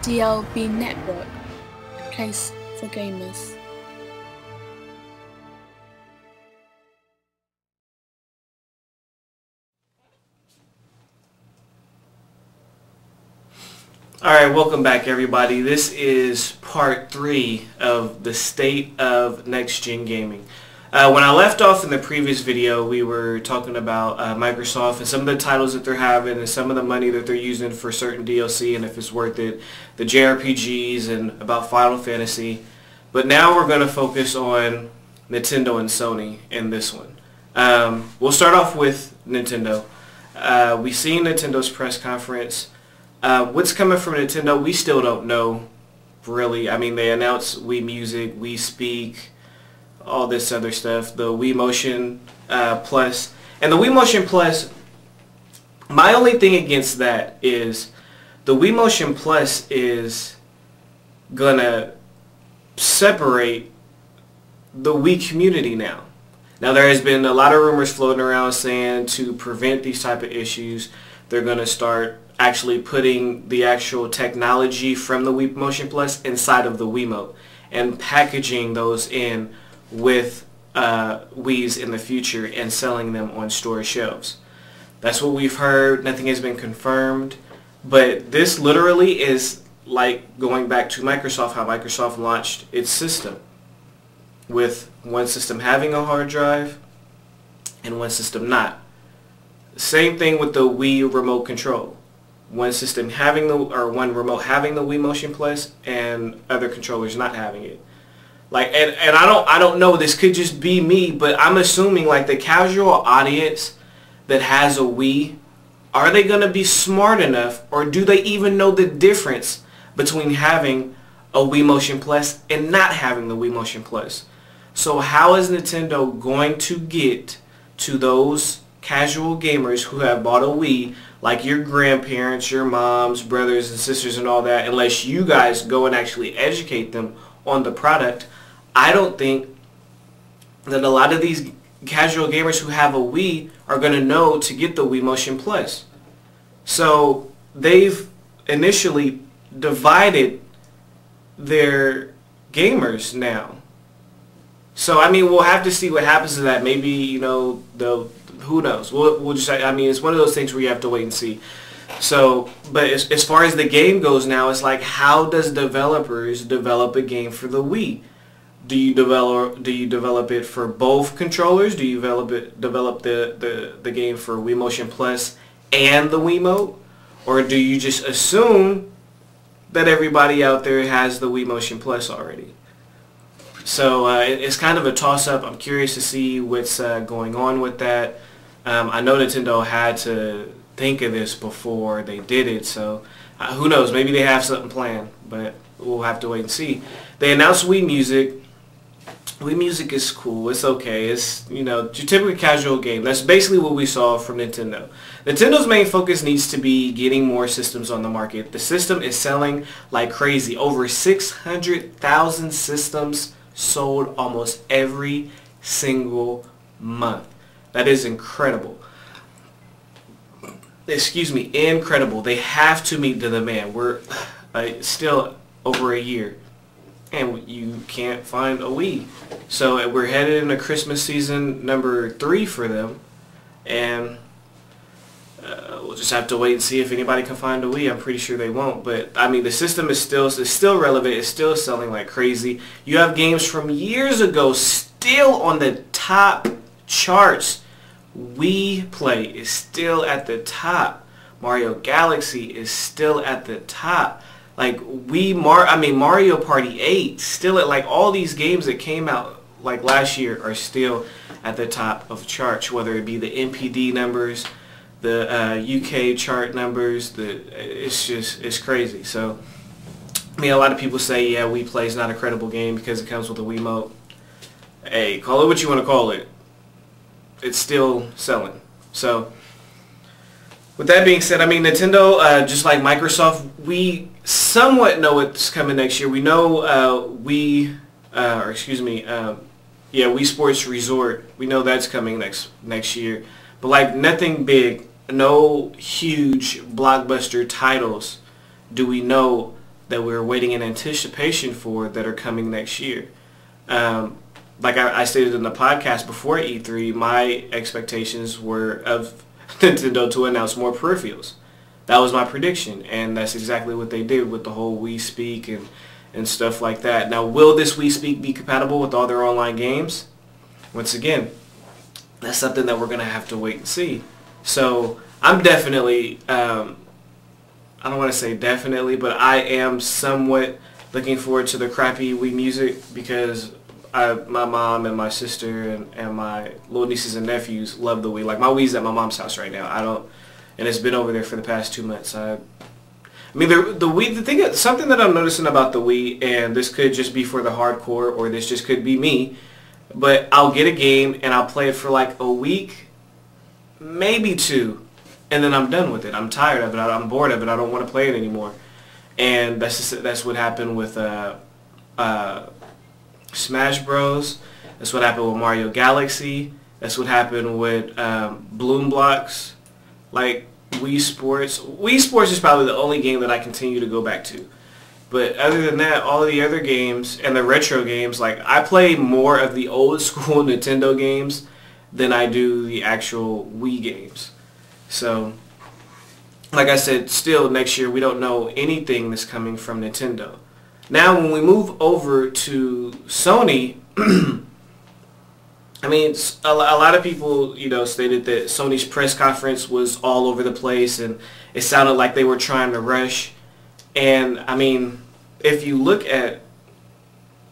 DLB-Network, a place for gamers. Alright, welcome back everybody. This is part 3 of the state of next-gen gaming. When I left off in the previous video, we were talking about Microsoft and some of the titles that they're having and some of the money that they're using for certain DLC and if it's worth it, the JRPGs and about Final Fantasy. But now we're going to focus on Nintendo and Sony in this one. We'll start off with Nintendo. We've seen Nintendo's press conference. What's coming from Nintendo, we still don't know, really. I mean, they announced Wii Music, Wii Speak, all this other stuff, the Wii Motion Plus. And the Wii Motion Plus, my only thing against that is the Wii Motion Plus is gonna separate the Wii community now. Now, there has been a lot of rumors floating around saying to prevent these type of issues, they're gonna start actually putting the actual technology from the Wii Motion Plus inside of the Wiimote and packaging those in with Wii's in the future and selling them on store shelves. That's what we've heard. Nothing has been confirmed, but this literally is like going back to Microsoft, how Microsoft launched its system with one system having a hard drive and one system not. Same thing with the Wii remote control. One system having one remote having the Wii Motion Plus and other controllers not having it. Like, and I don't know, this could just be me, but I'm assuming like the casual audience that has a Wii, are they going to be smart enough, or do they even know the difference between having a Wii Motion Plus and not having the Wii Motion Plus? So how is Nintendo going to get to those casual gamers who have bought a Wii, like your grandparents, your moms, brothers and sisters and all that, unless you guys go and actually educate them on the product? I don't think that a lot of these casual gamers who have a Wii are going to know to get the Wii Motion Plus. So they've initially divided their gamers now. So I mean, we'll have to see what happens to that. Maybe, you know, who knows? We'll just, I mean, it's one of those things where you have to wait and see. So, but as far as the game goes now, it's like, how does developers develop a game for the Wii? Do you develop it for both controllers? Do you develop the game for Wii Motion Plus and the Wiimote? Or do you just assume that everybody out there has the Wii Motion Plus already? So it's kind of a toss-up. I'm curious to see what's going on with that. I know Nintendo had to think of this before they did it, so who knows? Maybe they have something planned, but we'll have to wait and see. They announced Wii Music. Wii Music is cool. It's okay. It's, you know, your typical casual game. That's basically what we saw from Nintendo. Nintendo's main focus needs to be getting more systems on the market. The system is selling like crazy. Over 600,000 systems sold almost every single month. That is incredible. Excuse me, incredible. They have to meet the demand. We're still over a year and you can't find a Wii. So we're headed into Christmas season number 3 for them, and we'll just have to wait and see if anybody can find a Wii. I'm pretty sure they won't, but I mean, the system is still relevant. It's still selling like crazy. You have games from years ago still on the top charts. Wii Play is still at the top. Mario Galaxy is still at the top. Like Mario Party 8 still at, like, all these games that came out like last year are still at the top of charts, whether it be the NPD numbers, the UK chart numbers. It's crazy. So I mean, a lot of people say, yeah, Wii Play is not a credible game because it comes with a Wiimote. Hey, call it what you want to call it. It's still selling. So with that being said, I mean, Nintendo, just like Microsoft, we somewhat know what's coming next year. We know Wii Sports Resort. We know that's coming next year. But like nothing big, no huge blockbuster titles do we know that we're waiting in anticipation for that are coming next year. Like I stated in the podcast before E3, my expectations were of Nintendo to announce more peripherals. That was my prediction, and that's exactly what they did with the whole Wii Speak and stuff like that. Now, will this Wii Speak be compatible with all their online games? Once again, that's something that we're going to have to wait and see. So I'm definitely, I don't want to say definitely, but I am somewhat looking forward to the crappy Wii Music, because my mom and my sister and my little nieces and nephews love the Wii. Like, my Wii's at my mom's house right now. And it's been over there for the past 2 months. I mean, the Wii, something that I'm noticing about the Wii, and this could just be for the hardcore, or this just could be me, but I'll get a game and I'll play it for like a week, maybe 2, and then I'm done with it. I'm tired of it. I'm bored of it. I don't want to play it anymore. And that's what happened with Smash Bros. That's what happened with Mario Galaxy. That's what happened with Bloom Blocks. Like, Wii Sports. Wii Sports is probably the only game that I continue to go back to. But other than that, all of the other games and the retro games, like, I play more of the old school Nintendo games than I do the actual Wii games. So, like I said, still next year we don't know anything that's coming from Nintendo. Now, when we move over to Sony, I mean, a lot of people, stated that Sony's press conference was all over the place, and it sounded like they were trying to rush. And, I mean, if you look at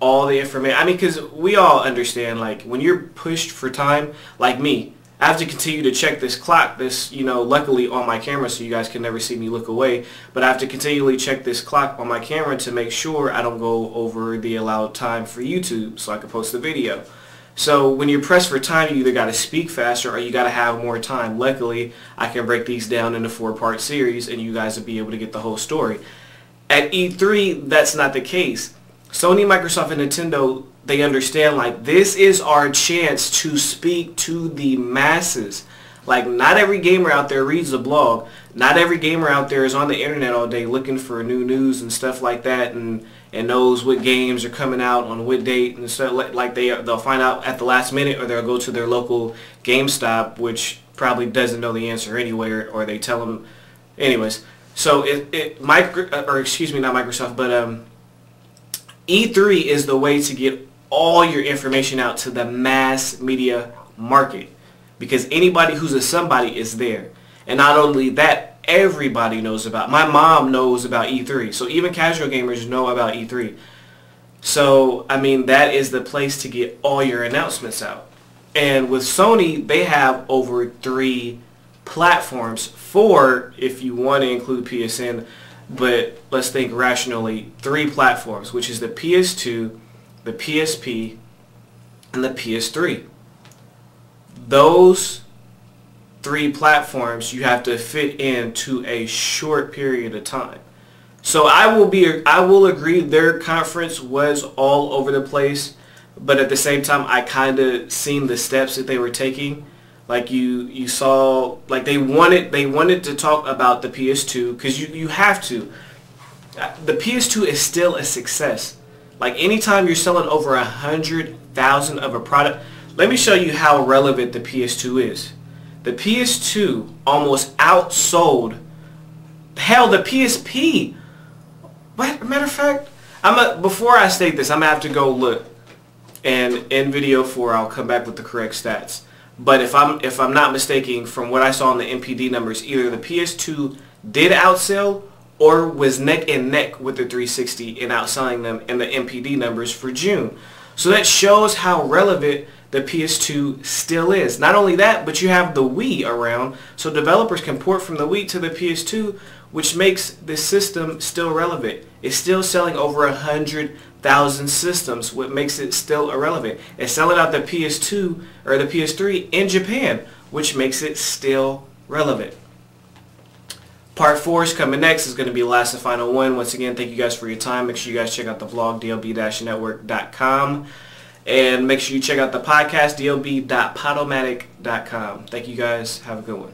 all the information, I mean, because we all understand, like, when you're pushed for time, like me, I have to continue to check this clock, luckily on my camera, so you guys can never see me look away, but I have to continually check this clock on my camera to make sure I don't go over the allowed time for YouTube so I can post the video. So when you're pressed for time, you either got to speak faster or you got to have more time. Luckily, I can break these down into 4-part series and you guys will be able to get the whole story. At E3, that's not the case. Sony, Microsoft, and Nintendo, they understand, like, this is our chance to speak to the masses. Like, not every gamer out there reads a blog. Not every gamer out there is on the internet all day looking for new news and stuff like that, and knows what games are coming out on what date and stuff. Like, they'll find out at the last minute, or they'll go to their local GameStop, which probably doesn't know the answer anyway, or they tell them. Anyways, so not Microsoft, but E3 is the way to get all your information out to the mass media market, because anybody who's a somebody is there. And not only that, everybody knows about. My mom knows about E3, so even casual gamers know about E3. So, I mean, that is the place to get all your announcements out. And with Sony, they have over 3 platforms, 4 if you want to include PSN, but let's think rationally, 3 platforms, which is the PS2, the PSP, and the PS3. Those 3 platforms you have to fit into a short period of time. So I will agree their conference was all over the place, but at the same time I kind of seen the steps that they were taking. Like you saw, like they wanted to talk about the PS2, because you have to. The PS2 is still a success. Like, anytime you're selling over 100,000 of a product, let me show you how relevant the PS2 is. The PS2 almost outsold, hell, the PSP. Matter of fact, before I state this, I'm gonna have to go look, and in video 4 I'll come back with the correct stats. But if I'm not mistaken, from what I saw in the MPD numbers, either the PS2 did outsell or was neck and neck with the 360 in outselling them in the MPD numbers for June. So that shows how relevant the PS2 still is. Not only that, but you have the Wii around, so developers can port from the Wii to the PS2, which makes this system still relevant. It's still selling over 100,000 systems, what makes it still irrelevant. It's selling out the PS2 or the PS3 in Japan, which makes it still relevant. Part 4 is coming next. It's going to be the last and final one. Once again, thank you guys for your time. Make sure you guys check out the vlog, DLB-Network.com. And make sure you check out the podcast, DLB.podomatic.com. Thank you guys. Have a good one.